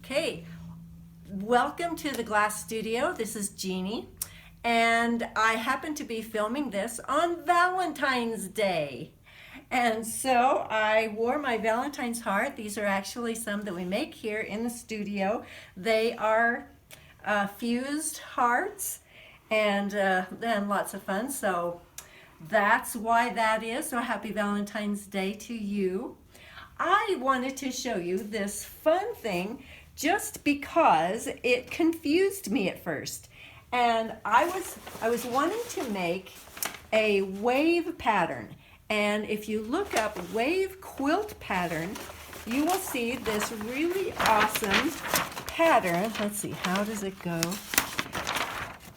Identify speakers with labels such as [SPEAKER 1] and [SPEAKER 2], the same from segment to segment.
[SPEAKER 1] Okay, welcome to the Glass Studio. This is Jeannie, and I happen to be filming this on Valentine's Day. And so I wore my Valentine's heart. These are actually some that we make here in the studio. They are fused hearts and lots of fun. So that's why that is. So happy Valentine's Day to you. I wanted to show you this fun thing just because it confused me at first. And I was wanting to make a wave pattern. And if you look up wave quilt pattern, you will see this really awesome pattern. Let's see, how does it go?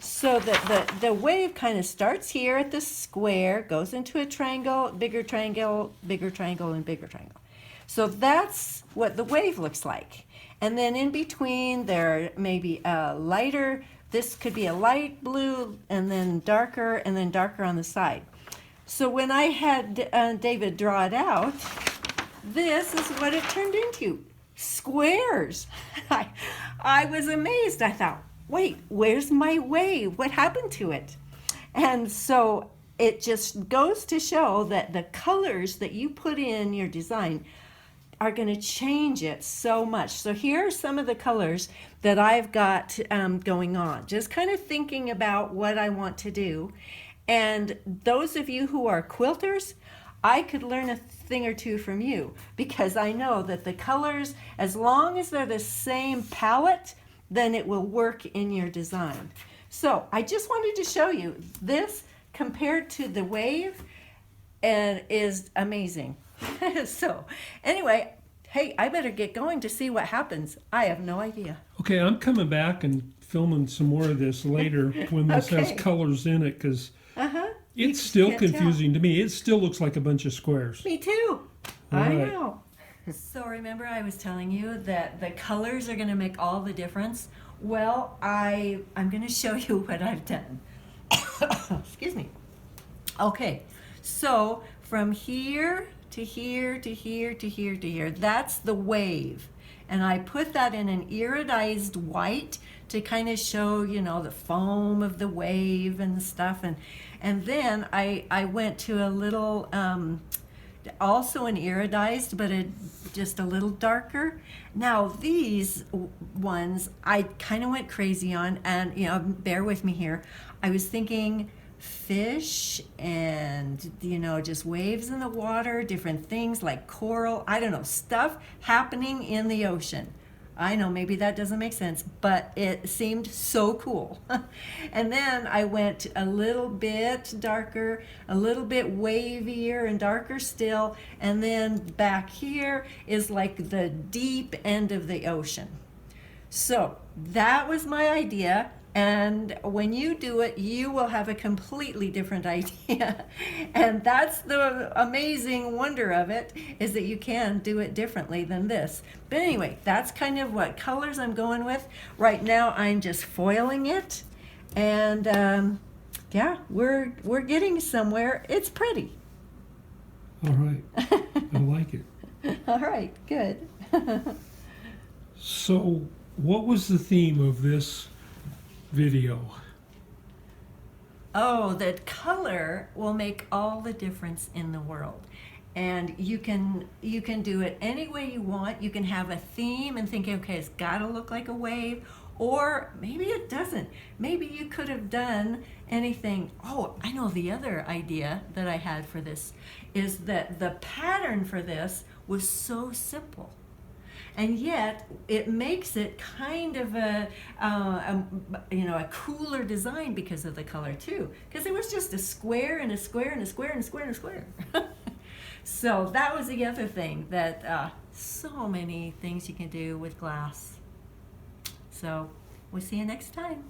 [SPEAKER 1] So the wave kind of starts here at the square, goes into a triangle, bigger triangle, bigger triangle, and bigger triangle. So that's what the wave looks like. And then in between there may be a lighter, this could be a light blue, and then darker on the side. So when I had David draw it out, this is what it turned into, squares. I was amazed. I thought, wait, where's my wave? What happened to it? And so it just goes to show that the colors that you put in your design are going to change it so much. So here are some of the colors that I've got going on, just kind of thinking about what I want to do. And those of you who are quilters, I could learn a thing or two from you, because I know that the colors, as long as they're the same palette, then it will work in your design. So I just wanted to show you this compared to the wave, and is amazing. So anyway, hey, I better get going to see what happens. I have no idea.
[SPEAKER 2] Okay, I'm coming back and filming some more of this later when this
[SPEAKER 1] Okay.
[SPEAKER 2] has colors in it, because
[SPEAKER 1] You
[SPEAKER 2] it's still
[SPEAKER 1] can't tell.
[SPEAKER 2] confusing to me. It still looks like a bunch of squares.
[SPEAKER 1] Me too.
[SPEAKER 2] All
[SPEAKER 1] I
[SPEAKER 2] right.
[SPEAKER 1] know. So remember I was telling you that the colors are going to make all the difference? Well, I'm going to show you what I've done. Excuse me. Okay, so from here to here to here to here to here, that's the wave. And I put that in an iridized white to kind of show, you know, the foam of the wave and stuff. And then I went to a little, also an iridized, but just a little darker. Now these ones I kind of went crazy on, and you know, bear with me here. I was thinking fish and, you know, just waves in the water, different things like coral, I don't know, stuff happening in the ocean. I know maybe that doesn't make sense, but it seemed so cool. And then I went a little bit darker, a little bit wavier and darker still, and then back here is like the deep end of the ocean. So that was my idea, and when you do it, you will have a completely different idea. And that's the amazing wonder of it, is that you can do it differently than this. But anyway, that's kind of what colors I'm going with. Right now I'm just foiling it, and yeah, we're getting somewhere. It's pretty.
[SPEAKER 2] All right. I like it.
[SPEAKER 1] All right, good.
[SPEAKER 2] So, what was the theme of this video?
[SPEAKER 1] Oh, that color will make all the difference in the world. And you can do it any way you want. You can have a theme and think, okay, it's got to look like a wave, or maybe it doesn't. Maybe you could have done anything. Oh, I know the other idea that I had for this is that the pattern for this was so simple. And yet it makes it kind of a cooler design because of the color too. Because it was just a square and a square and a square and a square and a square. So that was the other thing, that so many things you can do with glass. So we'll see you next time.